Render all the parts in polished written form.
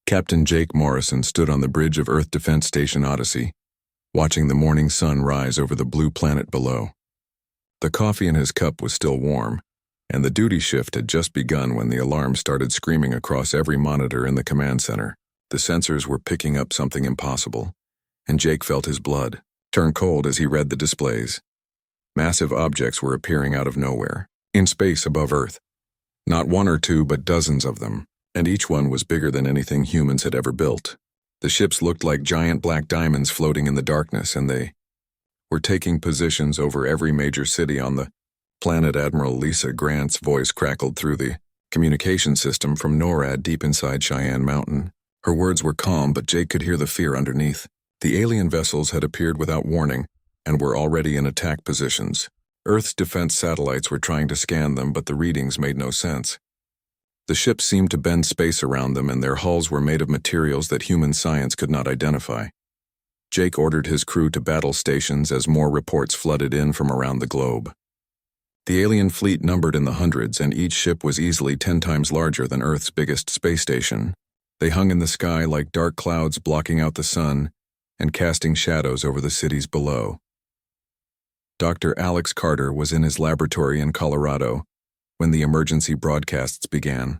Captain Jake Morrison stood on the bridge of Earth Defense Station Odyssey, watching the morning sun rise over the blue planet below. The coffee in his cup was still warm, and the duty shift had just begun when the alarm started screaming across every monitor in the command center. The sensors were picking up something impossible, and Jake felt his blood turn cold as he read the displays. Massive objects were appearing out of nowhere, in space above Earth. Not one or two, but dozens of them, and each one was bigger than anything humans had ever built. The ships looked like giant black diamonds floating in the darkness, and they were taking positions over every major city on the planet. Admiral Lisa Grant's voice crackled through the communication system from NORAD deep inside Cheyenne Mountain. Her words were calm, but Jake could hear the fear underneath. The alien vessels had appeared without warning and were already in attack positions. Earth's defense satellites were trying to scan them, but the readings made no sense. The ships seemed to bend space around them, and their hulls were made of materials that human science could not identify. Jake ordered his crew to battle stations as more reports flooded in from around the globe. The alien fleet numbered in the hundreds, and each ship was easily 10 times larger than Earth's biggest space station. They hung in the sky like dark clouds blocking out the sun and casting shadows over the cities below. Dr. Alex Carter was in his laboratory in Colorado when the emergency broadcasts began.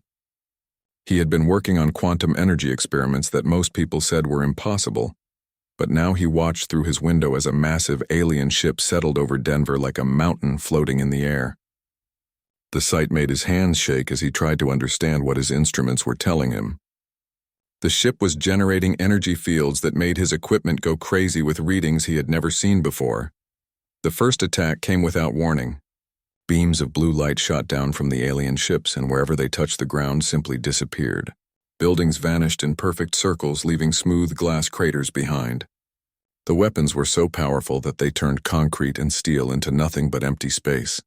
He had been working on quantum energy experiments that most people said were impossible, but now he watched through his window as a massive alien ship settled over Denver like a mountain floating in the air. The sight made his hands shake as he tried to understand what his instruments were telling him. The ship was generating energy fields that made his equipment go crazy with readings he had never seen before. The first attack came without warning. Beams of blue light shot down from the alien ships, and wherever they touched the ground simply disappeared. Buildings vanished in perfect circles, leaving smooth glass craters behind. The weapons were so powerful that they turned concrete and steel into nothing but empty space.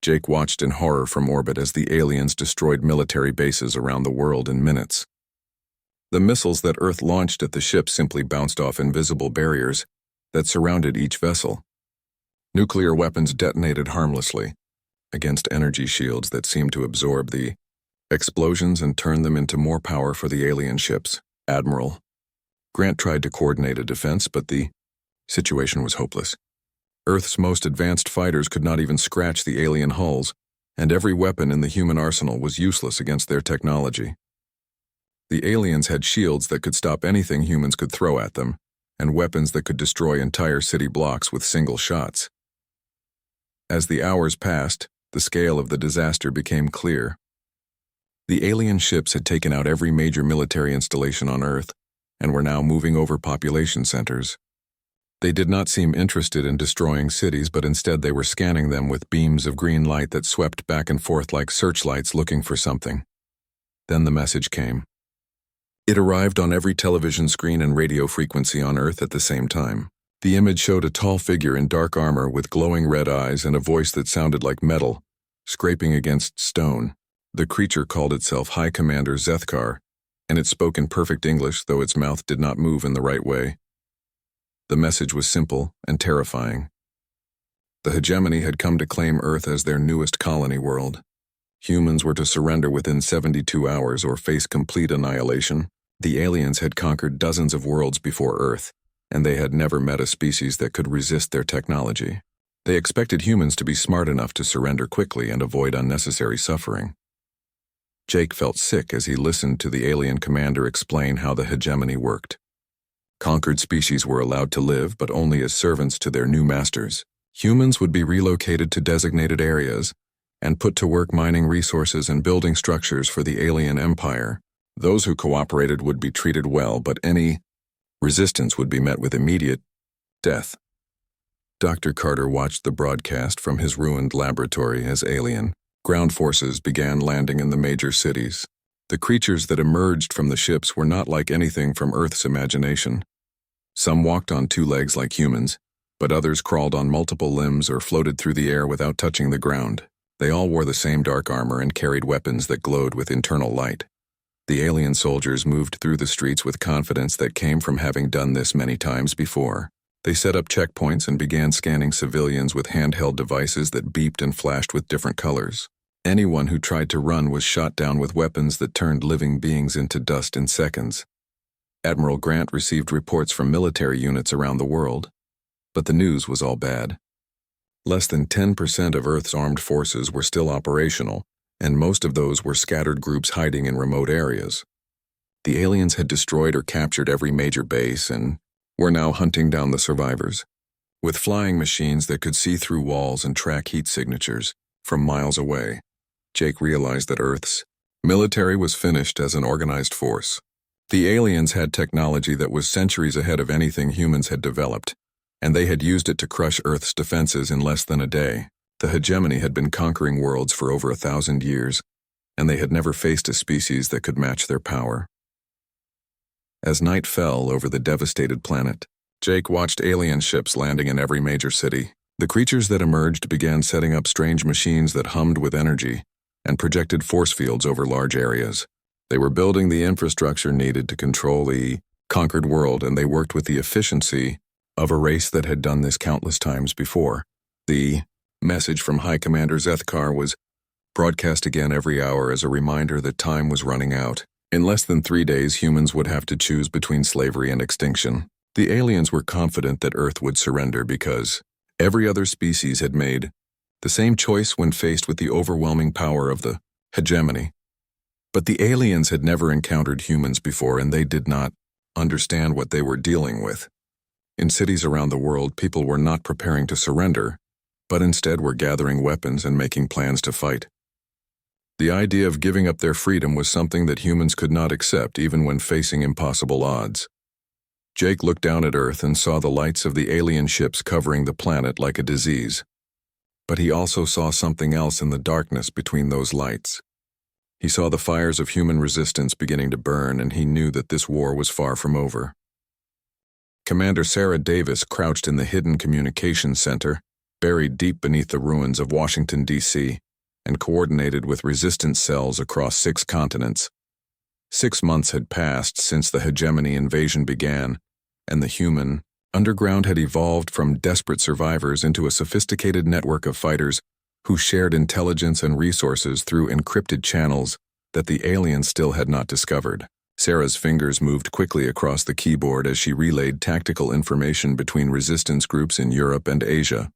Jake watched in horror from orbit as the aliens destroyed military bases around the world in minutes. The missiles that Earth launched at the ship simply bounced off invisible barriers that surrounded each vessel. Nuclear weapons detonated harmlessly against energy shields that seemed to absorb the explosions and turn them into more power for the alien ships. Admiral Grant tried to coordinate a defense, but the situation was hopeless. Earth's most advanced fighters could not even scratch the alien hulls, and every weapon in the human arsenal was useless against their technology. The aliens had shields that could stop anything humans could throw at them, and weapons that could destroy entire city blocks with single shots. As the hours passed, the scale of the disaster became clear. The alien ships had taken out every major military installation on Earth and were now moving over population centers. They did not seem interested in destroying cities, but instead they were scanning them with beams of green light that swept back and forth like searchlights looking for something. Then the message came. It arrived on every television screen and radio frequency on Earth at the same time. The image showed a tall figure in dark armor with glowing red eyes and a voice that sounded like metal, scraping against stone. The creature called itself High Commander Zethkar, and it spoke in perfect English, though its mouth did not move in the right way. The message was simple and terrifying. The hegemony had come to claim Earth as their newest colony world. Humans were to surrender within 72 hours or face complete annihilation. The aliens had conquered dozens of worlds before Earth, and they had never met a species that could resist their technology. They expected humans to be smart enough to surrender quickly and avoid unnecessary suffering. Jake felt sick as he listened to the alien commander explain how the hegemony worked. Conquered species were allowed to live, but only as servants to their new masters. Humans would be relocated to designated areas and put to work mining resources and building structures for the alien empire. Those who cooperated would be treated well, but any resistance would be met with immediate death. Dr. Carter watched the broadcast from his ruined laboratory as alien ground forces began landing in the major cities. The creatures that emerged from the ships were not like anything from Earth's imagination. Some walked on 2 legs like humans, but others crawled on multiple limbs or floated through the air without touching the ground. They all wore the same dark armor and carried weapons that glowed with internal light. The alien soldiers moved through the streets with confidence that came from having done this many times before. They set up checkpoints and began scanning civilians with handheld devices that beeped and flashed with different colors. Anyone who tried to run was shot down with weapons that turned living beings into dust in seconds. Admiral Grant received reports from military units around the world, but the news was all bad. Less than 10% of Earth's armed forces were still operational, and most of those were scattered groups hiding in remote areas. The aliens had destroyed or captured every major base and were now hunting down the survivors. With flying machines that could see through walls and track heat signatures from miles away, Jake realized that Earth's military was finished as an organized force. The aliens had technology that was centuries ahead of anything humans had developed, and they had used it to crush Earth's defenses in less than a day. The hegemony had been conquering worlds for over 1,000 years, and they had never faced a species that could match their power. As night fell over the devastated planet, Jake watched alien ships landing in every major city. The creatures that emerged began setting up strange machines that hummed with energy and projected force fields over large areas. They were building the infrastructure needed to control the conquered world, and they worked with the efficiency of a race that had done this countless times before. The message from High Commander Zethkar was broadcast again every hour as a reminder that time was running out. In less than 3 days, humans would have to choose between slavery and extinction. The aliens were confident that Earth would surrender because every other species had made the same choice when faced with the overwhelming power of the hegemony. But the aliens had never encountered humans before, and they did not understand what they were dealing with. In cities around the world, people were not preparing to surrender, but instead were gathering weapons and making plans to fight. The idea of giving up their freedom was something that humans could not accept even when facing impossible odds. Jake looked down at Earth and saw the lights of the alien ships covering the planet like a disease. But he also saw something else in the darkness between those lights. He saw the fires of human resistance beginning to burn, and he knew that this war was far from over. Commander Sarah Davis crouched in the hidden communications center, buried deep beneath the ruins of Washington, D.C., and coordinated with resistance cells across 6 continents. 6 months had passed since the hegemony invasion began, and the human underground had evolved from desperate survivors into a sophisticated network of fighters who shared intelligence and resources through encrypted channels that the aliens still had not discovered. Sarah's fingers moved quickly across the keyboard as she relayed tactical information between resistance groups in Europe and Asia.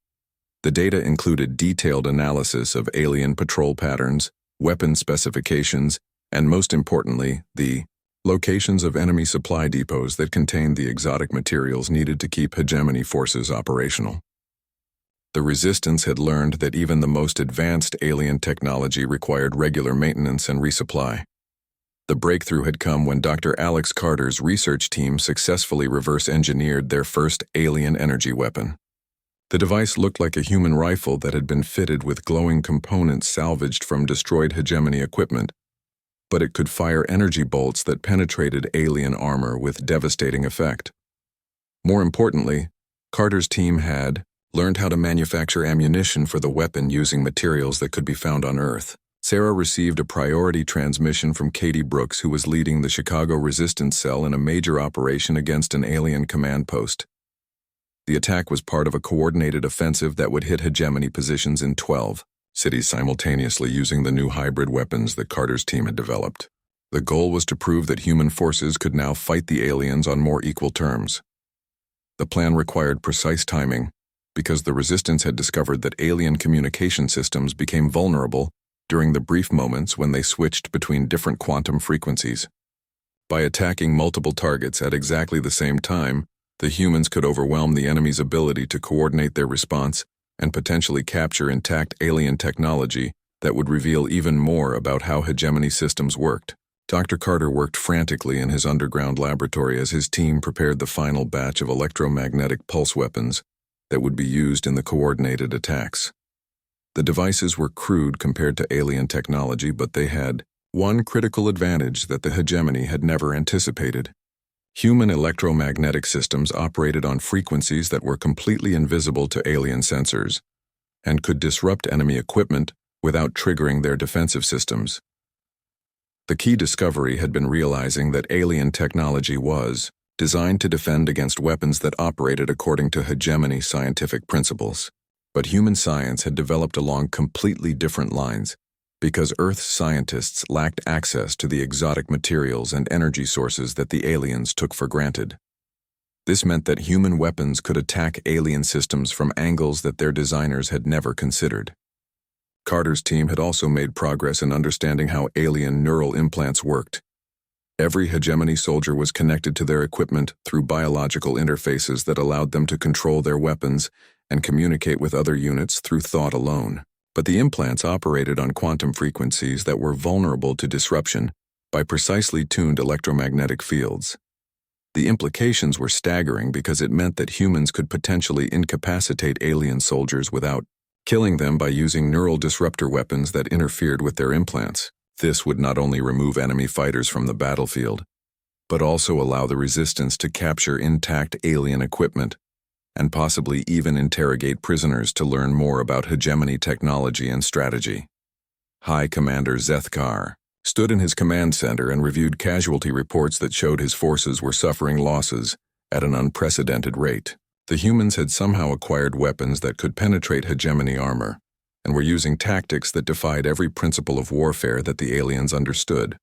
The data included detailed analysis of alien patrol patterns, weapon specifications, and most importantly, the locations of enemy supply depots that contained the exotic materials needed to keep hegemony forces operational. The resistance had learned that even the most advanced alien technology required regular maintenance and resupply. The breakthrough had come when Dr. Alex Carter's research team successfully reverse-engineered their first alien energy weapon. The device looked like a human rifle that had been fitted with glowing components salvaged from destroyed hegemony equipment, but it could fire energy bolts that penetrated alien armor with devastating effect. More importantly, Carter's team had learned how to manufacture ammunition for the weapon using materials that could be found on Earth. Sarah received a priority transmission from Katie Brooks, who was leading the Chicago Resistance Cell in a major operation against an alien command post. The attack was part of a coordinated offensive that would hit hegemony positions in 12 cities simultaneously using the new hybrid weapons that Carter's team had developed. The goal was to prove that human forces could now fight the aliens on more equal terms. The plan required precise timing, because the resistance had discovered that alien communication systems became vulnerable during the brief moments when they switched between different quantum frequencies. By attacking multiple targets at exactly the same time, the humans could overwhelm the enemy's ability to coordinate their response and potentially capture intact alien technology that would reveal even more about how hegemony systems worked. Dr. Carter worked frantically in his underground laboratory as his team prepared the final batch of electromagnetic pulse weapons that would be used in the coordinated attacks. The devices were crude compared to alien technology, but they had one critical advantage that the hegemony had never anticipated. Human electromagnetic systems operated on frequencies that were completely invisible to alien sensors and could disrupt enemy equipment without triggering their defensive systems. The key discovery had been realizing that alien technology was designed to defend against weapons that operated according to hegemony scientific principles. But human science had developed along completely different lines. because Earth's scientists lacked access to the exotic materials and energy sources that the aliens took for granted. This meant that human weapons could attack alien systems from angles that their designers had never considered. Carter's team had also made progress in understanding how alien neural implants worked. Every hegemony soldier was connected to their equipment through biological interfaces that allowed them to control their weapons and communicate with other units through thought alone. But the implants operated on quantum frequencies that were vulnerable to disruption by precisely tuned electromagnetic fields. The implications were staggering because it meant that humans could potentially incapacitate alien soldiers without killing them by using neural disruptor weapons that interfered with their implants. This would not only remove enemy fighters from the battlefield, but also allow the resistance to capture intact alien equipment and possibly even interrogate prisoners to learn more about hegemony technology and strategy. High Commander Zethkar stood in his command center and reviewed casualty reports that showed his forces were suffering losses at an unprecedented rate. The humans had somehow acquired weapons that could penetrate hegemony armor, and were using tactics that defied every principle of warfare that the aliens understood.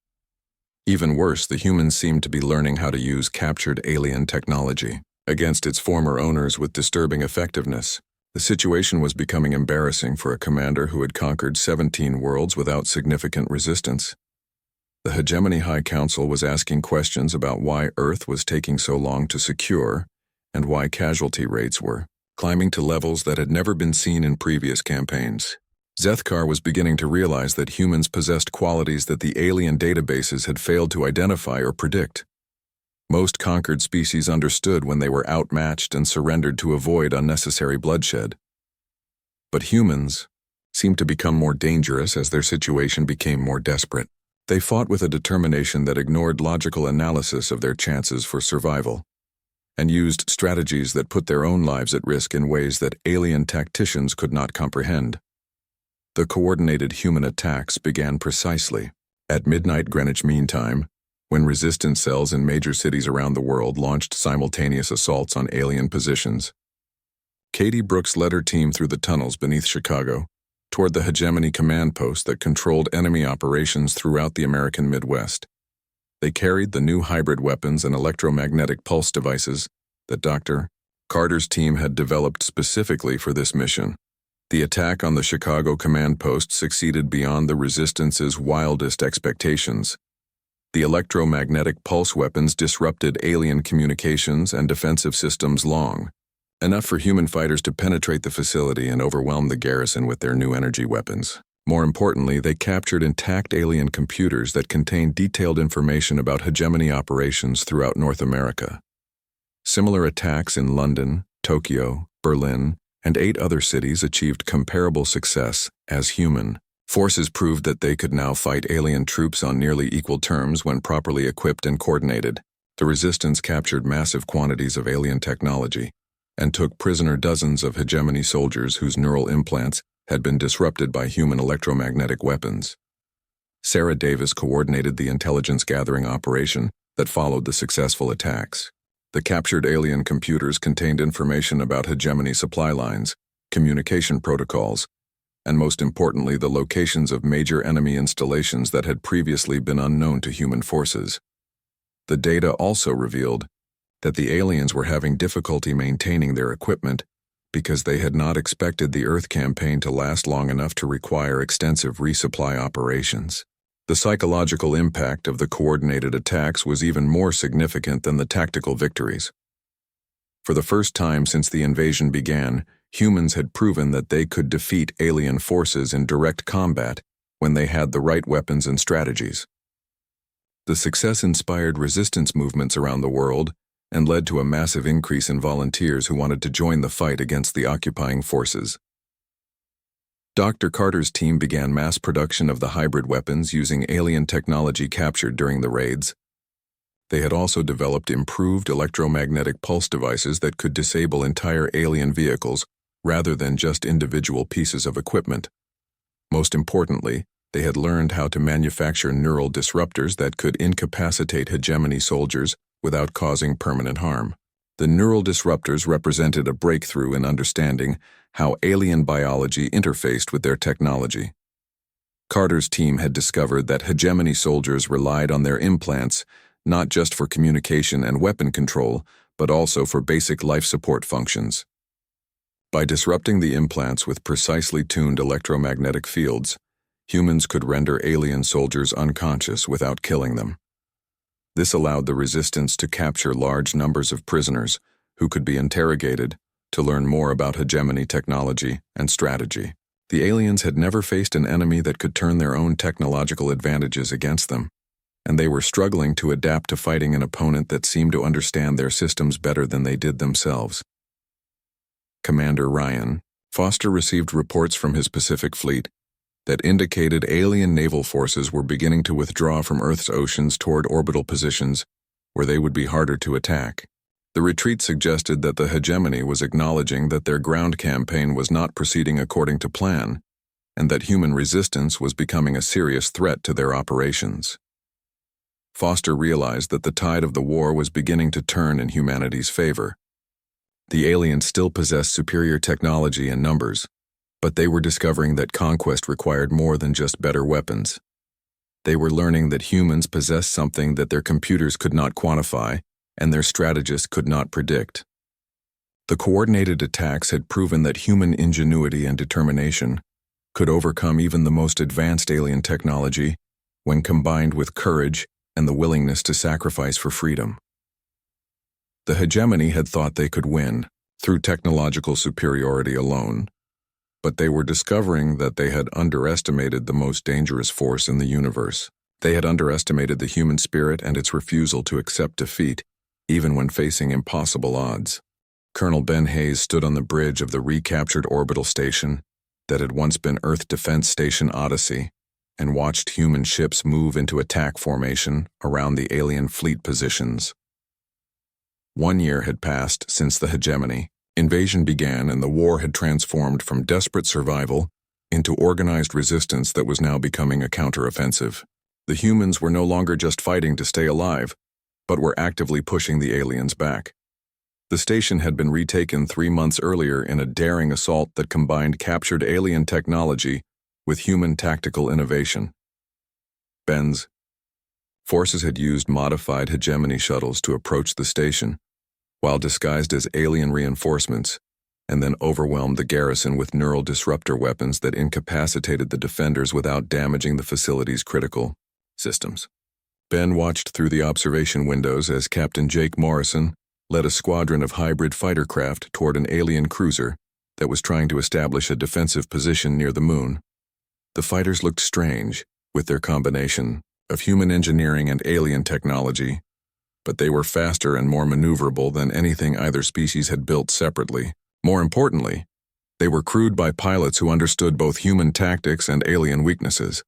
Even worse, the humans seemed to be learning how to use captured alien technology against its former owners with disturbing effectiveness. The situation was becoming embarrassing for a commander who had conquered 17 worlds without significant resistance. The Hegemony High Council was asking questions about why Earth was taking so long to secure and why casualty rates were climbing to levels that had never been seen in previous campaigns. Zethkar was beginning to realize that humans possessed qualities that the alien databases had failed to identify or predict. Most conquered species understood when they were outmatched and surrendered to avoid unnecessary bloodshed. But humans seemed to become more dangerous as their situation became more desperate. They fought with a determination that ignored logical analysis of their chances for survival, and used strategies that put their own lives at risk in ways that alien tacticians could not comprehend. The coordinated human attacks began precisely at midnight Greenwich Mean Time, when resistance cells in major cities around the world launched simultaneous assaults on alien positions. Katie Brooks led her team through the tunnels beneath Chicago, toward the Hegemony command post that controlled enemy operations throughout the American Midwest. They carried the new hybrid weapons and electromagnetic pulse devices that Dr. Carter's team had developed specifically for this mission. The attack on the Chicago command post succeeded beyond the Resistance's wildest expectations. The electromagnetic pulse weapons disrupted alien communications and defensive systems long, enough for human fighters to penetrate the facility and overwhelm the garrison with their new energy weapons. More importantly, they captured intact alien computers that contained detailed information about hegemony operations throughout North America. Similar attacks in London, Tokyo, Berlin, and 8 other cities achieved comparable success as human forces proved that they could now fight alien troops on nearly equal terms when properly equipped and coordinated. The Resistance captured massive quantities of alien technology and took prisoner dozens of hegemony soldiers whose neural implants had been disrupted by human electromagnetic weapons. Sarah Davis coordinated the intelligence-gathering operation that followed the successful attacks. The captured alien computers contained information about hegemony supply lines, communication protocols, and most importantly, the locations of major enemy installations that had previously been unknown to human forces. The data also revealed that the aliens were having difficulty maintaining their equipment because they had not expected the Earth campaign to last long enough to require extensive resupply operations. The psychological impact of the coordinated attacks was even more significant than the tactical victories. For the first time since the invasion began, humans had proven that they could defeat alien forces in direct combat when they had the right weapons and strategies. The success inspired resistance movements around the world and led to a massive increase in volunteers who wanted to join the fight against the occupying forces. Dr. Carter's team began mass production of the hybrid weapons using alien technology captured during the raids. They had also developed improved electromagnetic pulse devices that could disable entire alien vehicles rather than just individual pieces of equipment. Most importantly, they had learned how to manufacture neural disruptors that could incapacitate hegemony soldiers without causing permanent harm. The neural disruptors represented a breakthrough in understanding how alien biology interfaced with their technology. Carter's team had discovered that hegemony soldiers relied on their implants not just for communication and weapon control, but also for basic life support functions. By disrupting the implants with precisely tuned electromagnetic fields, humans could render alien soldiers unconscious without killing them. This allowed the resistance to capture large numbers of prisoners who could be interrogated to learn more about hegemony technology and strategy. The aliens had never faced an enemy that could turn their own technological advantages against them, and they were struggling to adapt to fighting an opponent that seemed to understand their systems better than they did themselves. Commander Ryan Foster received reports from his Pacific Fleet that indicated alien naval forces were beginning to withdraw from Earth's oceans toward orbital positions where they would be harder to attack. The retreat suggested that the hegemony was acknowledging that their ground campaign was not proceeding according to plan, and that human resistance was becoming a serious threat to their operations. Foster realized that the tide of the war was beginning to turn in humanity's favor. The aliens still possessed superior technology and numbers, but they were discovering that conquest required more than just better weapons. They were learning that humans possessed something that their computers could not quantify and their strategists could not predict. The coordinated attacks had proven that human ingenuity and determination could overcome even the most advanced alien technology when combined with courage and the willingness to sacrifice for freedom. The hegemony had thought they could win through technological superiority alone, but they were discovering that they had underestimated the most dangerous force in the universe. They had underestimated the human spirit and its refusal to accept defeat, even when facing impossible odds. Colonel Ben Hayes stood on the bridge of the recaptured orbital station that had once been Earth Defense Station Odyssey and watched human ships move into attack formation around the alien fleet positions. 1 year had passed since the hegemony invasion began, and the war had transformed from desperate survival into organized resistance that was now becoming a counteroffensive. The humans were no longer just fighting to stay alive, but were actively pushing the aliens back. The station had been retaken 3 months earlier in a daring assault that combined captured alien technology with human tactical innovation. Ben's forces had used modified hegemony shuttles to approach the station, while disguised as alien reinforcements, and then overwhelmed the garrison with neural disruptor weapons that incapacitated the defenders without damaging the facility's critical systems. Ben watched through the observation windows as Captain Jake Morrison led a squadron of hybrid fighter craft toward an alien cruiser that was trying to establish a defensive position near the moon. The fighters looked strange, with their combination of human engineering and alien technology, but they were faster and more maneuverable than anything either species had built separately. More importantly, they were crewed by pilots who understood both human tactics and alien weaknesses.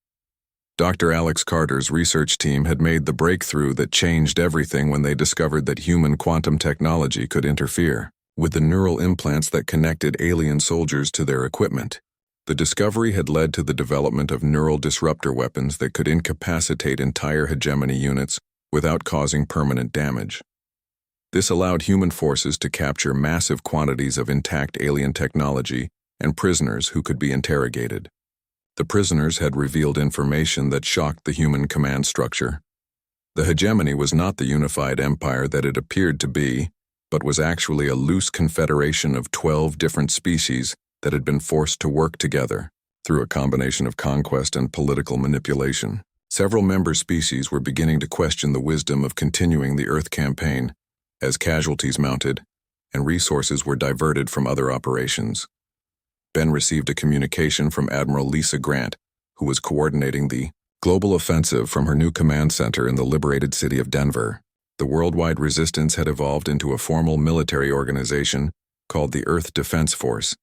Dr. Alex Carter's research team had made the breakthrough that changed everything when they discovered that human quantum technology could interfere with the neural implants that connected alien soldiers to their equipment. The discovery had led to the development of neural disruptor weapons that could incapacitate entire hegemony units without causing permanent damage. This allowed human forces to capture massive quantities of intact alien technology and prisoners who could be interrogated. The prisoners had revealed information that shocked the human command structure. The hegemony was not the unified empire that it appeared to be, but was actually a loose confederation of 12 different species that had been forced to work together through a combination of conquest and political manipulation. Several member species were beginning to question the wisdom of continuing the Earth campaign as casualties mounted and resources were diverted from other operations. Ben received a communication from Admiral Lisa Grant, who was coordinating the global offensive from her new command center in the liberated city of Denver. The worldwide resistance had evolved into a formal military organization called the Earth Defense Force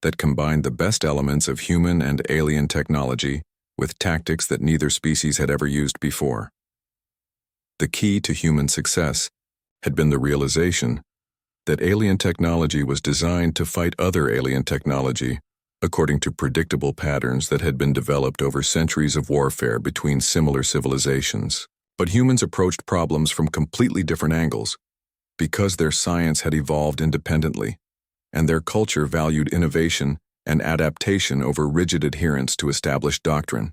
that combined the best elements of human and alien technology with tactics that neither species had ever used before. The key to human success had been the realization that alien technology was designed to fight other alien technology according to predictable patterns that had been developed over centuries of warfare between similar civilizations. But humans approached problems from completely different angles because their science had evolved independently, and their culture valued innovation and adaptation over rigid adherence to established doctrine.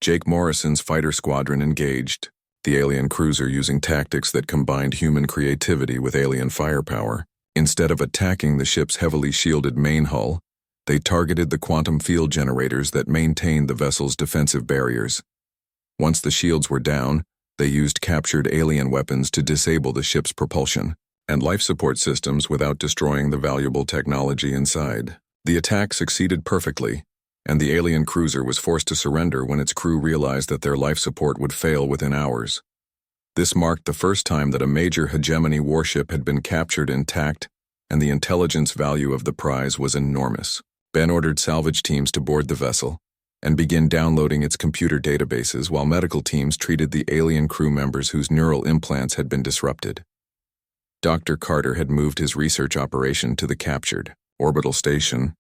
Jake Morrison's fighter squadron engaged, the alien cruiser using tactics that combined human creativity with alien firepower. Instead of attacking the ship's heavily shielded main hull, they targeted the quantum field generators that maintained the vessel's defensive barriers. Once the shields were down, they used captured alien weapons to disable the ship's propulsion and life support systems without destroying the valuable technology inside. The attack succeeded perfectly, and the alien cruiser was forced to surrender when its crew realized that their life support would fail within hours. This marked the first time that a major hegemony warship had been captured intact, and the intelligence value of the prize was enormous. Ben ordered salvage teams to board the vessel and begin downloading its computer databases while medical teams treated the alien crew members whose neural implants had been disrupted. Dr. Carter had moved his research operation to the captured orbital station,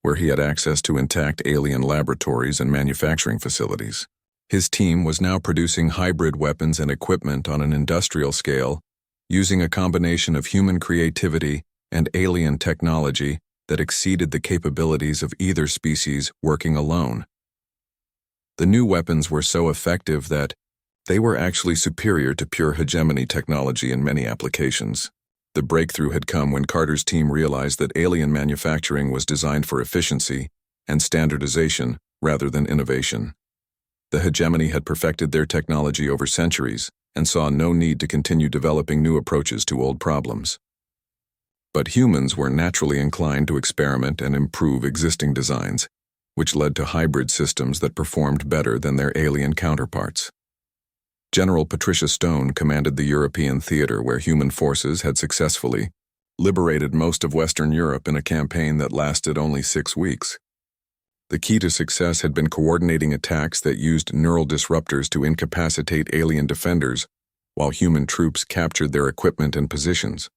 where he had access to intact alien laboratories and manufacturing facilities. His team was now producing hybrid weapons and equipment on an industrial scale, using a combination of human creativity and alien technology that exceeded the capabilities of either species working alone. The new weapons were so effective that they were actually superior to pure hegemony technology in many applications. The breakthrough had come when Carter's team realized that alien manufacturing was designed for efficiency and standardization rather than innovation. The hegemony had perfected their technology over centuries and saw no need to continue developing new approaches to old problems. But humans were naturally inclined to experiment and improve existing designs, which led to hybrid systems that performed better than their alien counterparts. General Patricia Stone commanded the European theater where human forces had successfully liberated most of Western Europe in a campaign that lasted only 6 weeks. The key to success had been coordinating attacks that used neural disruptors to incapacitate alien defenders while human troops captured their equipment and positions.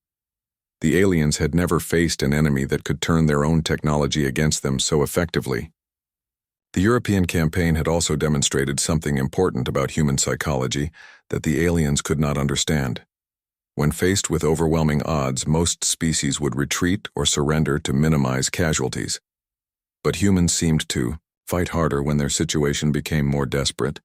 The aliens had never faced an enemy that could turn their own technology against them so effectively. The European campaign had also demonstrated something important about human psychology that the aliens could not understand. When faced with overwhelming odds, most species would retreat or surrender to minimize casualties. But humans seemed to fight harder when their situation became more desperate,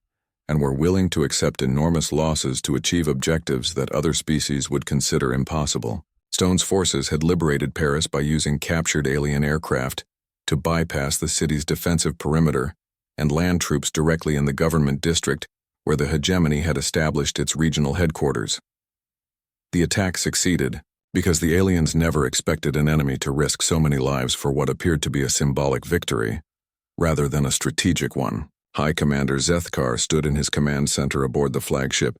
and were willing to accept enormous losses to achieve objectives that other species would consider impossible. Stone's forces had liberated Paris by using captured alien aircraft to bypass the city's defensive perimeter and land troops directly in the government district where the hegemony had established its regional headquarters. The attack succeeded because the aliens never expected an enemy to risk so many lives for what appeared to be a symbolic victory, rather than a strategic one. High Commander Zethkar stood in his command center aboard the flagship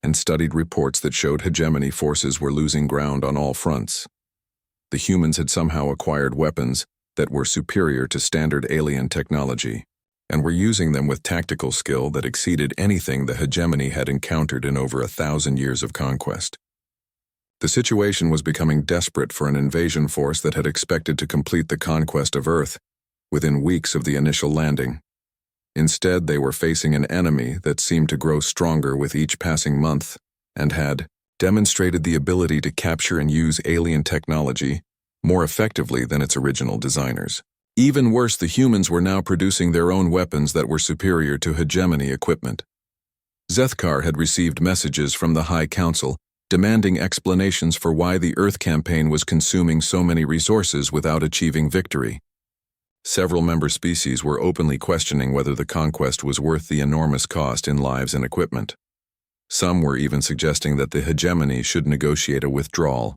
and studied reports that showed hegemony forces were losing ground on all fronts. The humans had somehow acquired weapons that were superior to standard alien technology, and were using them with tactical skill that exceeded anything the hegemony had encountered in over 1,000 years of conquest. The situation was becoming desperate for an invasion force that had expected to complete the conquest of Earth within weeks of the initial landing. Instead, they were facing an enemy that seemed to grow stronger with each passing month and had demonstrated the ability to capture and use alien technology more effectively than its original designers. Even worse, the humans were now producing their own weapons that were superior to hegemony equipment. Zethkar had received messages from the High Council demanding explanations for why the Earth campaign was consuming so many resources without achieving victory. Several member species were openly questioning whether the conquest was worth the enormous cost in lives and equipment. Some were even suggesting that the hegemony should negotiate a withdrawal,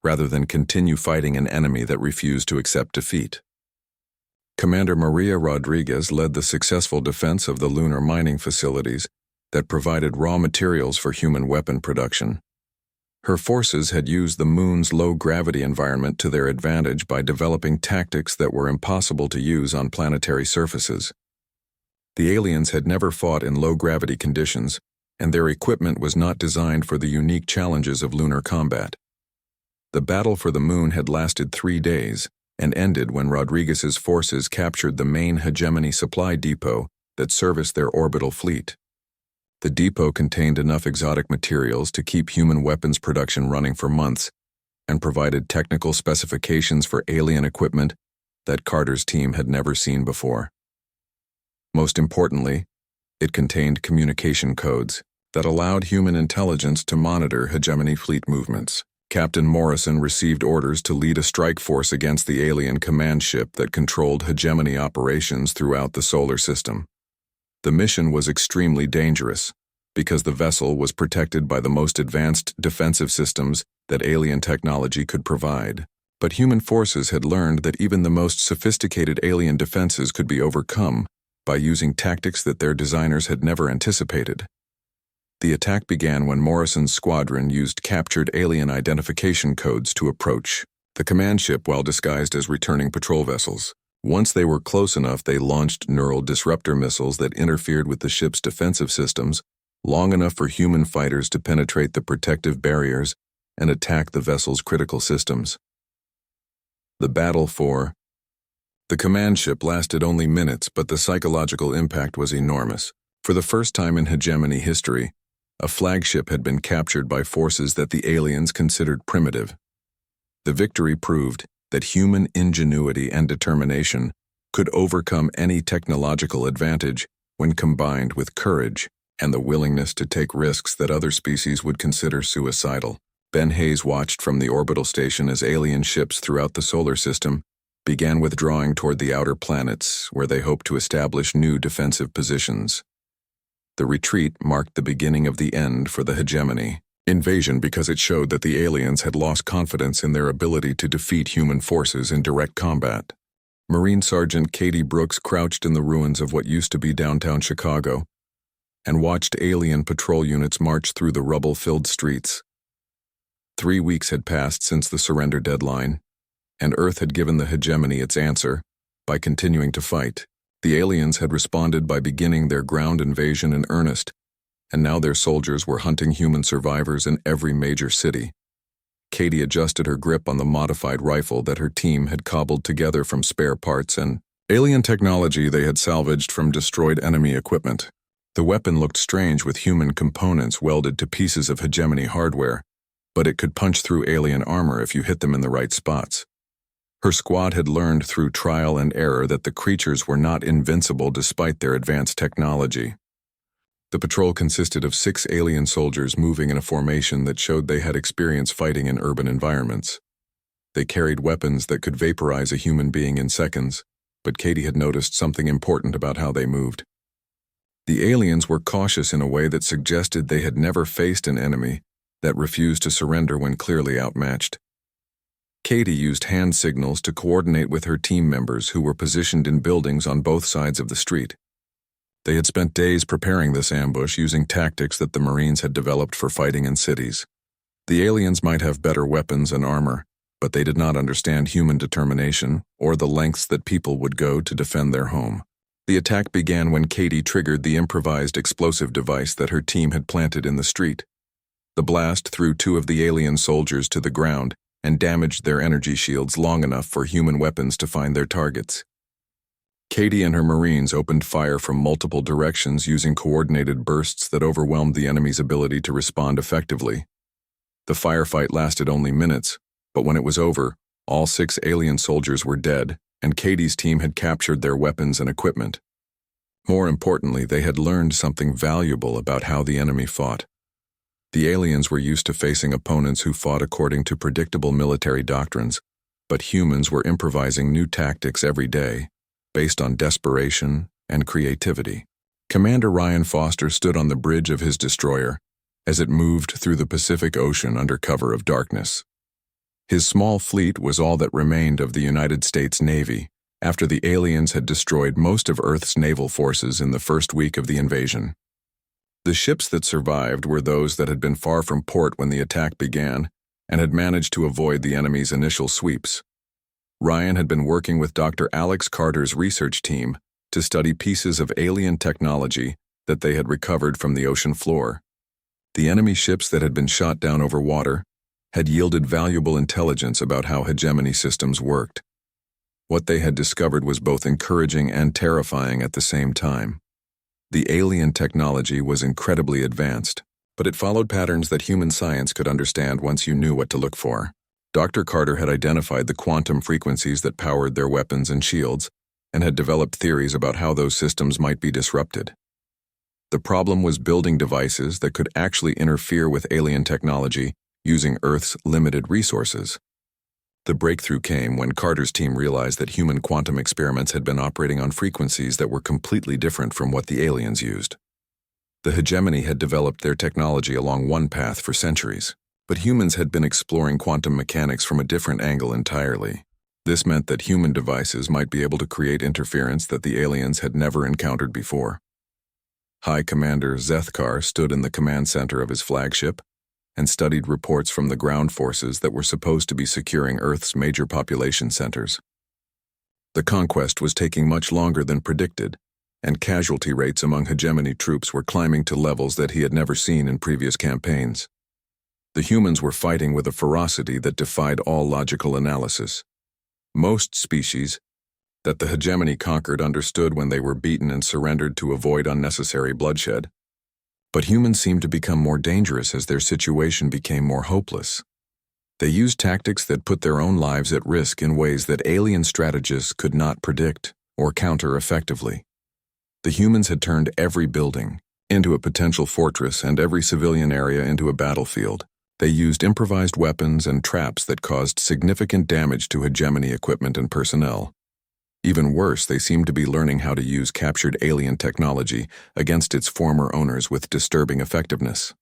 rather than continue fighting an enemy that refused to accept defeat. Commander Maria Rodriguez led the successful defense of the lunar mining facilities that provided raw materials for human weapon production. Her forces had used the moon's low-gravity environment to their advantage by developing tactics that were impossible to use on planetary surfaces. The aliens had never fought in low-gravity conditions, and their equipment was not designed for the unique challenges of lunar combat. The battle for the moon had lasted 3 days and ended when Rodriguez's forces captured the main hegemony supply depot that serviced their orbital fleet. The depot contained enough exotic materials to keep human weapons production running for months and provided technical specifications for alien equipment that Carter's team had never seen before. Most importantly, It contained communication codes that allowed human intelligence to monitor hegemony fleet movements. Captain Morrison received orders to lead a strike force against the alien command ship that controlled hegemony operations throughout the solar system. The mission was extremely dangerous because the vessel was protected by the most advanced defensive systems that alien technology could provide. But human forces had learned that even the most sophisticated alien defenses could be overcome by using tactics that their designers had never anticipated. The attack began when Morrison's squadron used captured alien identification codes to approach the command ship while disguised as returning patrol vessels. Once they were close enough, they launched neural disruptor missiles that interfered with the ship's defensive systems long enough for human fighters to penetrate the protective barriers and attack the vessel's critical systems. The battle for the command ship lasted only minutes, but the psychological impact was enormous. For the first time in hegemony history, a flagship had been captured by forces that the aliens considered primitive. The victory proved that human ingenuity and determination could overcome any technological advantage when combined with courage and the willingness to take risks that other species would consider suicidal. Ben Hayes watched from the orbital station as alien ships throughout the solar system began withdrawing toward the outer planets, where they hoped to establish new defensive positions. The retreat marked the beginning of the end for the hegemony invasion because it showed that the aliens had lost confidence in their ability to defeat human forces in direct combat. Marine Sergeant Katie Brooks crouched in the ruins of what used to be downtown Chicago and watched alien patrol units march through the rubble-filled streets. 3 weeks had passed since the surrender deadline, and Earth had given the hegemony its answer by continuing to fight. The aliens had responded by beginning their ground invasion in earnest, and now their soldiers were hunting human survivors in every major city. Katie adjusted her grip on the modified rifle that her team had cobbled together from spare parts and alien technology they had salvaged from destroyed enemy equipment. The weapon looked strange with human components welded to pieces of hegemony hardware, but it could punch through alien armor if you hit them in the right spots. Her squad had learned through trial and error that the creatures were not invincible despite their advanced technology. The patrol consisted of 6 alien soldiers moving in a formation that showed they had experience fighting in urban environments. They carried weapons that could vaporize a human being in seconds, but Katie had noticed something important about how they moved. The aliens were cautious in a way that suggested they had never faced an enemy that refused to surrender when clearly outmatched. Katie used hand signals to coordinate with her team members who were positioned in buildings on both sides of the street. They had spent days preparing this ambush using tactics that the Marines had developed for fighting in cities. The aliens might have better weapons and armor, but they did not understand human determination or the lengths that people would go to defend their home. The attack began when Katie triggered the improvised explosive device that her team had planted in the street. The blast threw 2 of the alien soldiers to the ground and damaged their energy shields long enough for human weapons to find their targets. Katie and her Marines opened fire from multiple directions using coordinated bursts that overwhelmed the enemy's ability to respond effectively. The firefight lasted only minutes, but when it was over, all 6 alien soldiers were dead, and Katie's team had captured their weapons and equipment. More importantly, they had learned something valuable about how the enemy fought. The aliens were used to facing opponents who fought according to predictable military doctrines, but humans were improvising new tactics every day, based on desperation and creativity. Commander Ryan Foster stood on the bridge of his destroyer as it moved through the Pacific Ocean under cover of darkness. His small fleet was all that remained of the United States Navy after the aliens had destroyed most of Earth's naval forces in the first week of the invasion. The ships that survived were those that had been far from port when the attack began and had managed to avoid the enemy's initial sweeps. Ryan had been working with Dr. Alex Carter's research team to study pieces of alien technology that they had recovered from the ocean floor. The enemy ships that had been shot down over water had yielded valuable intelligence about how hegemony systems worked. What they had discovered was both encouraging and terrifying at the same time. The alien technology was incredibly advanced, but it followed patterns that human science could understand once you knew what to look for. Dr. Carter had identified the quantum frequencies that powered their weapons and shields, and had developed theories about how those systems might be disrupted. The problem was building devices that could actually interfere with alien technology using Earth's limited resources. The breakthrough came when Carter's team realized that human quantum experiments had been operating on frequencies that were completely different from what the aliens used. The hegemony had developed their technology along one path for centuries, but humans had been exploring quantum mechanics from a different angle entirely. This meant that human devices might be able to create interference that the aliens had never encountered before. High Commander Zethkar stood in the command center of his flagship and studied reports from the ground forces that were supposed to be securing Earth's major population centers. The conquest was taking much longer than predicted, and casualty rates among hegemony troops were climbing to levels that he had never seen in previous campaigns. The humans were fighting with a ferocity that defied all logical analysis. Most species that the hegemony conquered understood when they were beaten and surrendered to avoid unnecessary bloodshed. But humans seemed to become more dangerous as their situation became more hopeless. They used tactics that put their own lives at risk in ways that alien strategists could not predict or counter effectively. The humans had turned every building into a potential fortress and every civilian area into a battlefield. They used improvised weapons and traps that caused significant damage to hegemony equipment and personnel. Even worse, they seemed to be learning how to use captured alien technology against its former owners with disturbing effectiveness.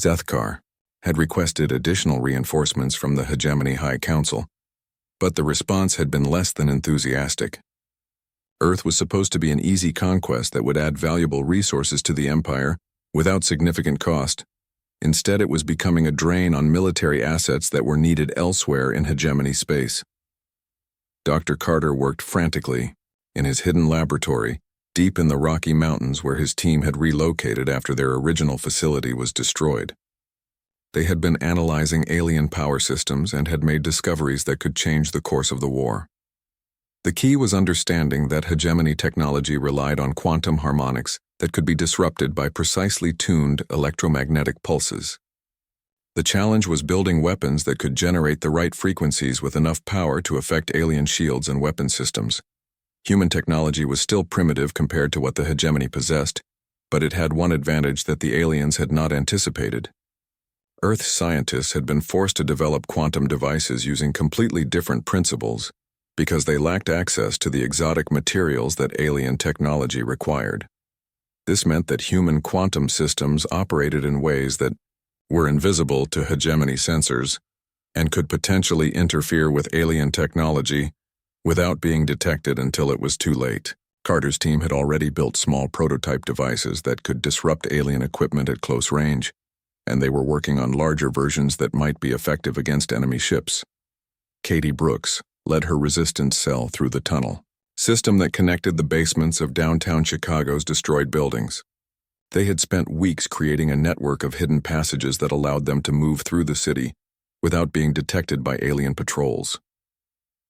Zethkar had requested additional reinforcements from the Hegemony High Council, but the response had been less than enthusiastic. Earth was supposed to be an easy conquest that would add valuable resources to the Empire without significant cost. Instead, it was becoming a drain on military assets that were needed elsewhere in hegemony space. Dr. Carter worked frantically in his hidden laboratory deep in the Rocky Mountains where his team had relocated after their original facility was destroyed. They had been analyzing alien power systems and had made discoveries that could change the course of the war. The key was understanding that hegemony technology relied on quantum harmonics that could be disrupted by precisely tuned electromagnetic pulses. The challenge was building weapons that could generate the right frequencies with enough power to affect alien shields and weapon systems. Human technology was still primitive compared to what the hegemony possessed, but it had one advantage that the aliens had not anticipated. Earth scientists had been forced to develop quantum devices using completely different principles because they lacked access to the exotic materials that alien technology required. This meant that human quantum systems operated in ways that were invisible to hegemony sensors and could potentially interfere with alien technology without being detected until it was too late. Carter's team had already built small prototype devices that could disrupt alien equipment at close range, and they were working on larger versions that might be effective against enemy ships. Katie Brooks led her resistance cell through the tunnel system that connected the basements of downtown Chicago's destroyed buildings. They had spent weeks creating a network of hidden passages that allowed them to move through the city without being detected by alien patrols.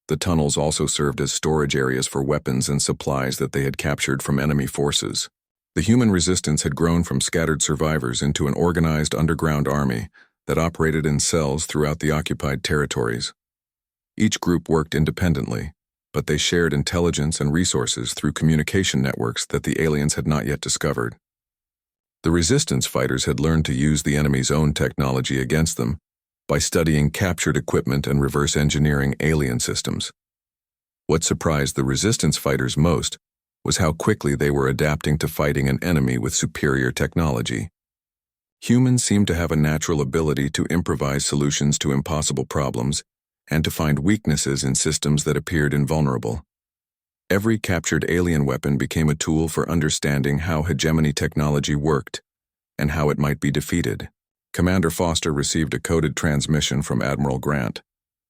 The tunnels also served as storage areas for weapons and supplies that they had captured from enemy forces. The human resistance had grown from scattered survivors into an organized underground army that operated in cells throughout the occupied territories. Each group worked independently, but they shared intelligence and resources through communication networks that the aliens had not yet discovered. The resistance fighters had learned to use the enemy's own technology against them by studying captured equipment and reverse engineering alien systems. What surprised the resistance fighters most was how quickly they were adapting to fighting an enemy with superior technology. Humans seemed to have a natural ability to improvise solutions to impossible problems and to find weaknesses in systems that appeared invulnerable. Every captured alien weapon became a tool for understanding how hegemony technology worked and how it might be defeated. Commander Foster received a coded transmission from Admiral Grant,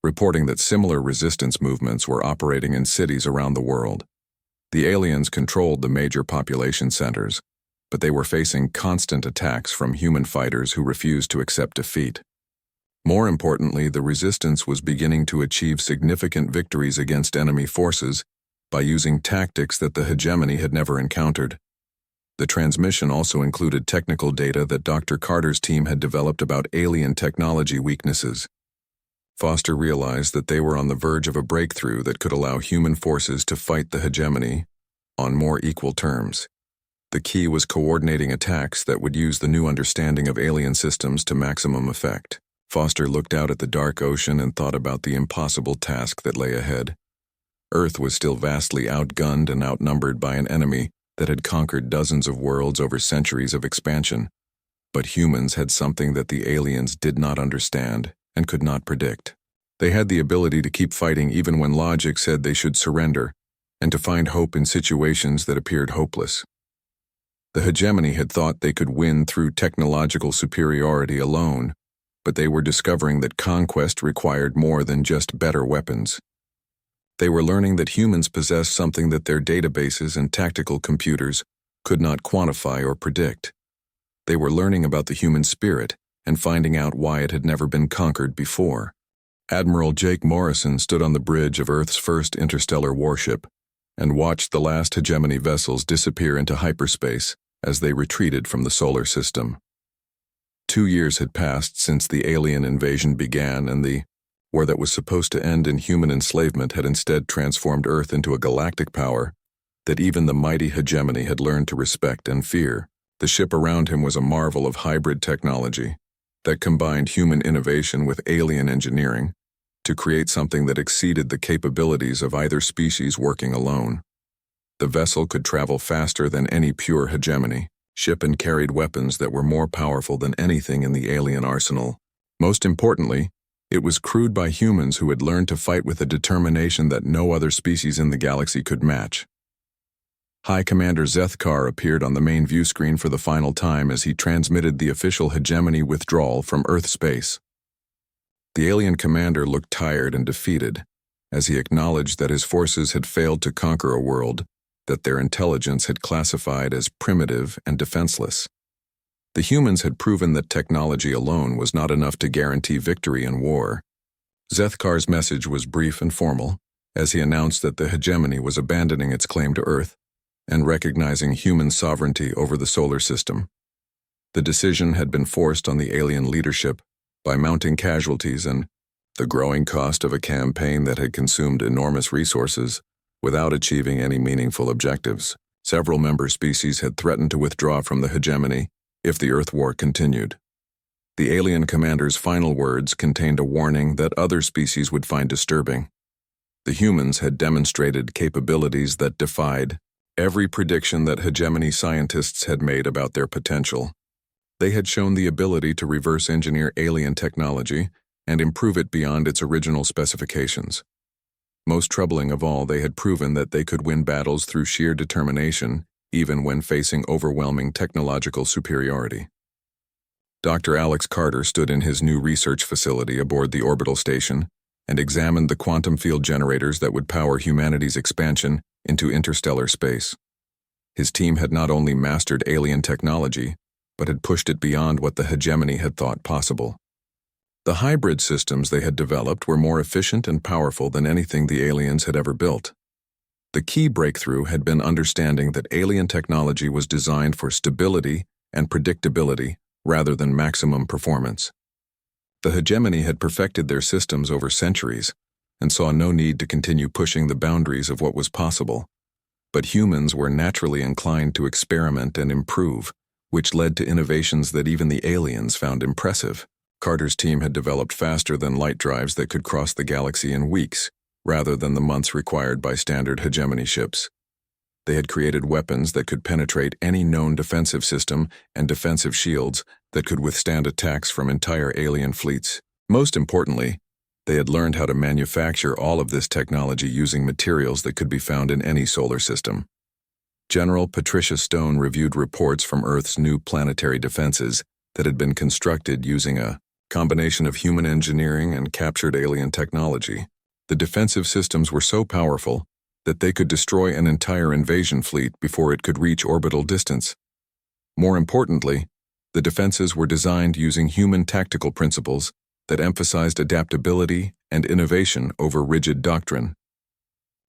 reporting that similar resistance movements were operating in cities around the world. The aliens controlled the major population centers, but they were facing constant attacks from human fighters who refused to accept defeat. More importantly, the resistance was beginning to achieve significant victories against enemy forces by using tactics that the hegemony had never encountered. The transmission also included technical data that Dr. Carter's team had developed about alien technology weaknesses. Foster realized that they were on the verge of a breakthrough that could allow human forces to fight the hegemony on more equal terms. The key was coordinating attacks that would use the new understanding of alien systems to maximum effect. Foster looked out at the dark ocean and thought about the impossible task that lay ahead. Earth was still vastly outgunned and outnumbered by an enemy that had conquered dozens of worlds over centuries of expansion. But humans had something that the aliens did not understand and could not predict. They had the ability to keep fighting even when logic said they should surrender, and to find hope in situations that appeared hopeless. The hegemony had thought they could win through technological superiority alone, but they were discovering that conquest required more than just better weapons. They were learning that humans possessed something that their databases and tactical computers could not quantify or predict. They were learning about the human spirit and finding out why it had never been conquered before. Admiral Jake Morrison stood on the bridge of Earth's first interstellar warship and watched the last hegemony vessels disappear into hyperspace as they retreated from the solar system. 2 years had passed since the alien invasion began, and the war that was supposed to end in human enslavement had instead transformed Earth into a galactic power that even the mighty hegemony had learned to respect and fear. The ship around him was a marvel of hybrid technology that combined human innovation with alien engineering to create something that exceeded the capabilities of either species working alone. The vessel could travel faster than any pure hegemony ship and carried weapons that were more powerful than anything in the alien arsenal. Most importantly, it was crewed by humans who had learned to fight with a determination that no other species in the galaxy could match. High Commander Zethkar appeared on the main view screen for the final time as he transmitted the official hegemony withdrawal from Earth space. The alien commander looked tired and defeated as he acknowledged that his forces had failed to conquer a world that their intelligence had classified as primitive and defenseless. The humans had proven that technology alone was not enough to guarantee victory in war. Zethkar's message was brief and formal, as he announced that the hegemony was abandoning its claim to Earth and recognizing human sovereignty over the solar system. The decision had been forced on the alien leadership by mounting casualties and the growing cost of a campaign that had consumed enormous resources without achieving any meaningful objectives. Several member species had threatened to withdraw from the hegemony if the Earth War continued. The alien commander's final words contained a warning that other species would find disturbing. The humans had demonstrated capabilities that defied every prediction that hegemony scientists had made about their potential. They had shown the ability to reverse engineer alien technology and improve it beyond its original specifications. Most troubling of all, they had proven that they could win battles through sheer determination, even when facing overwhelming technological superiority. Dr. Alex Carter stood in his new research facility aboard the orbital station and examined the quantum field generators that would power humanity's expansion into interstellar space. His team had not only mastered alien technology, but had pushed it beyond what the hegemony had thought possible. The hybrid systems they had developed were more efficient and powerful than anything the aliens had ever built. The key breakthrough had been understanding that alien technology was designed for stability and predictability rather than maximum performance. The hegemony had perfected their systems over centuries and saw no need to continue pushing the boundaries of what was possible. But humans were naturally inclined to experiment and improve, which led to innovations that even the aliens found impressive. Carter's team had developed faster-than-light drives that could cross the galaxy in weeks, rather than the months required by standard hegemony ships. They had created weapons that could penetrate any known defensive system and defensive shields that could withstand attacks from entire alien fleets. Most importantly, they had learned how to manufacture all of this technology using materials that could be found in any solar system. General Patricia Stone reviewed reports from Earth's new planetary defenses that had been constructed using a combination of human engineering and captured alien technology. The defensive systems were so powerful that they could destroy an entire invasion fleet before it could reach orbital distance. More importantly, the defenses were designed using human tactical principles that emphasized adaptability and innovation over rigid doctrine.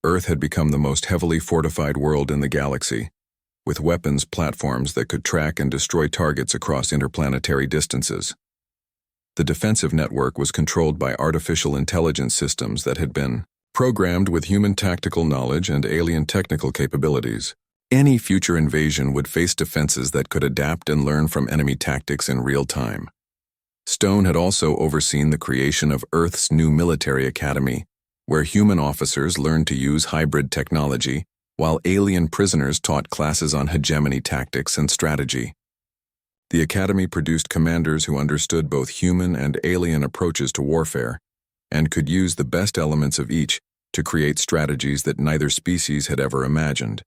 Earth had become the most heavily fortified world in the galaxy, with weapons platforms that could track and destroy targets across interplanetary distances. The defensive network was controlled by artificial intelligence systems that had been programmed with human tactical knowledge and alien technical capabilities. Any future invasion would face defenses that could adapt and learn from enemy tactics in real time. Stone had also overseen the creation of Earth's new military academy, where human officers learned to use hybrid technology, while alien prisoners taught classes on hegemony tactics and strategy. The academy produced commanders who understood both human and alien approaches to warfare, and could use the best elements of each to create strategies that neither species had ever imagined.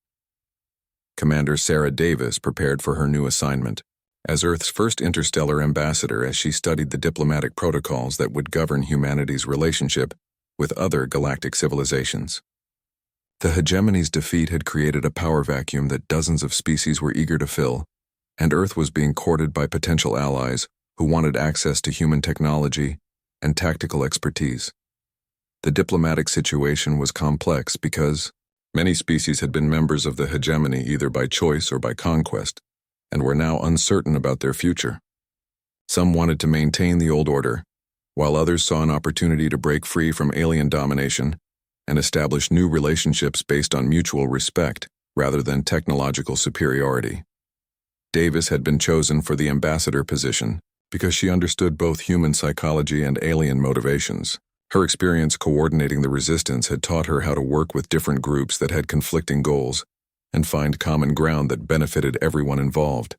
Commander Sarah Davis prepared for her new assignment as Earth's first interstellar ambassador as she studied the diplomatic protocols that would govern humanity's relationship with other galactic civilizations. The hegemony's defeat had created a power vacuum that dozens of species were eager to fill, and Earth was being courted by potential allies who wanted access to human technology and tactical expertise. The diplomatic situation was complex because many species had been members of the hegemony either by choice or by conquest, and were now uncertain about their future. Some wanted to maintain the old order, while others saw an opportunity to break free from alien domination and establish new relationships based on mutual respect rather than technological superiority. Davis had been chosen for the ambassador position because she understood both human psychology and alien motivations. Her experience coordinating the resistance had taught her how to work with different groups that had conflicting goals and find common ground that benefited everyone involved.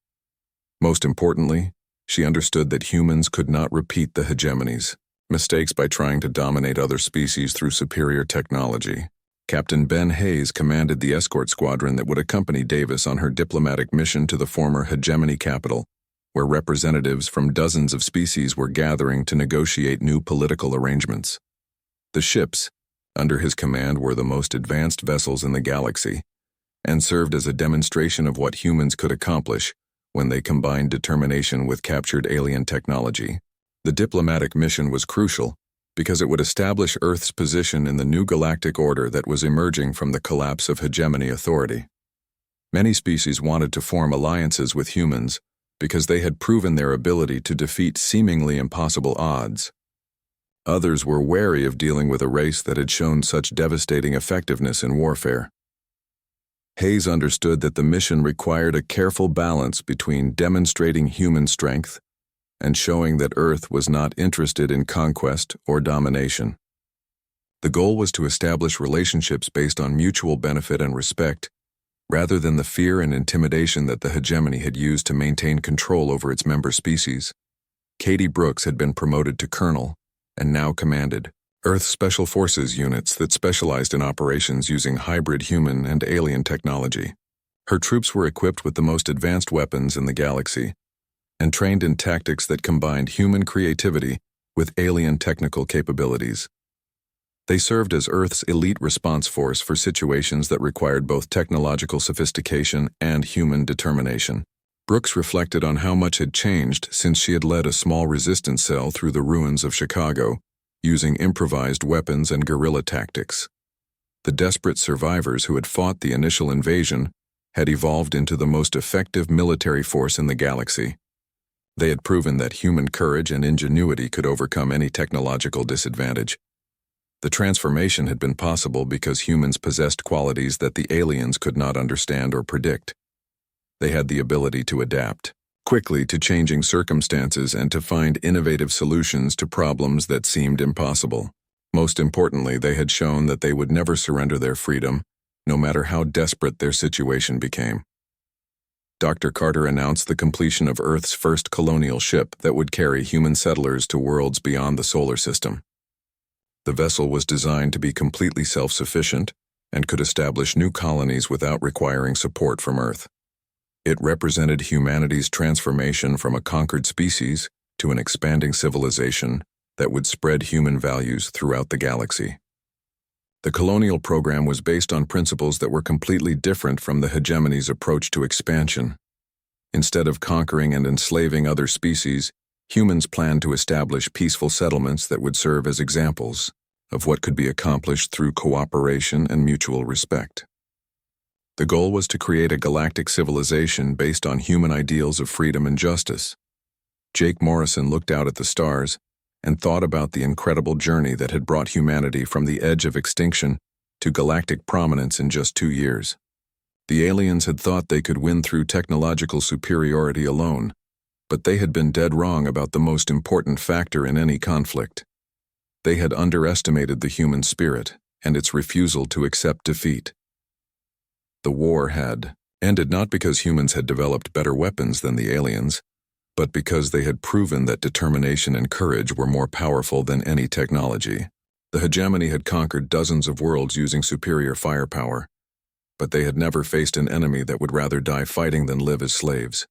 Most importantly, she understood that humans could not repeat the hegemony's mistakes by trying to dominate other species through superior technology. Captain Ben Hayes commanded the escort squadron that would accompany Davis on her diplomatic mission to the former hegemony capital, where representatives from dozens of species were gathering to negotiate new political arrangements. The ships, under his command, were the most advanced vessels in the galaxy, and served as a demonstration of what humans could accomplish when they combined determination with captured alien technology. The diplomatic mission was crucial because it would establish Earth's position in the new galactic order that was emerging from the collapse of hegemony authority. Many species wanted to form alliances with humans because they had proven their ability to defeat seemingly impossible odds. Others were wary of dealing with a race that had shown such devastating effectiveness in warfare. Hayes understood that the mission required a careful balance between demonstrating human strength and showing that Earth was not interested in conquest or domination. The goal was to establish relationships based on mutual benefit and respect, rather than the fear and intimidation that the hegemony had used to maintain control over its member species. Katie Brooks had been promoted to colonel and now commanded Earth Special Forces units that specialized in operations using hybrid human and alien technology. Her troops were equipped with the most advanced weapons in the galaxy and trained in tactics that combined human creativity with alien technical capabilities. They served as Earth's elite response force for situations that required both technological sophistication and human determination. Brooks reflected on how much had changed since she had led a small resistance cell through the ruins of Chicago, using improvised weapons and guerrilla tactics. The desperate survivors who had fought the initial invasion had evolved into the most effective military force in the galaxy. They had proven that human courage and ingenuity could overcome any technological disadvantage. The transformation had been possible because humans possessed qualities that the aliens could not understand or predict. They had the ability to adapt quickly to changing circumstances and to find innovative solutions to problems that seemed impossible. Most importantly, they had shown that they would never surrender their freedom, no matter how desperate their situation became. Dr. Carter announced the completion of Earth's first colonial ship that would carry human settlers to worlds beyond the solar system. The vessel was designed to be completely self-sufficient and could establish new colonies without requiring support from Earth. It represented humanity's transformation from a conquered species to an expanding civilization that would spread human values throughout the galaxy. The colonial program was based on principles that were completely different from the hegemony's approach to expansion. Instead of conquering and enslaving other species, humans planned to establish peaceful settlements that would serve as examples of what could be accomplished through cooperation and mutual respect. The goal was to create a galactic civilization based on human ideals of freedom and justice. Jake Morrison looked out at the stars and thought about the incredible journey that had brought humanity from the edge of extinction to galactic prominence in just 2 years. The aliens had thought they could win through technological superiority alone, but they had been dead wrong about the most important factor in any conflict. They had underestimated the human spirit and its refusal to accept defeat. The war had ended not because humans had developed better weapons than the aliens, but because they had proven that determination and courage were more powerful than any technology. The hegemony had conquered dozens of worlds using superior firepower, but they had never faced an enemy that would rather die fighting than live as slaves.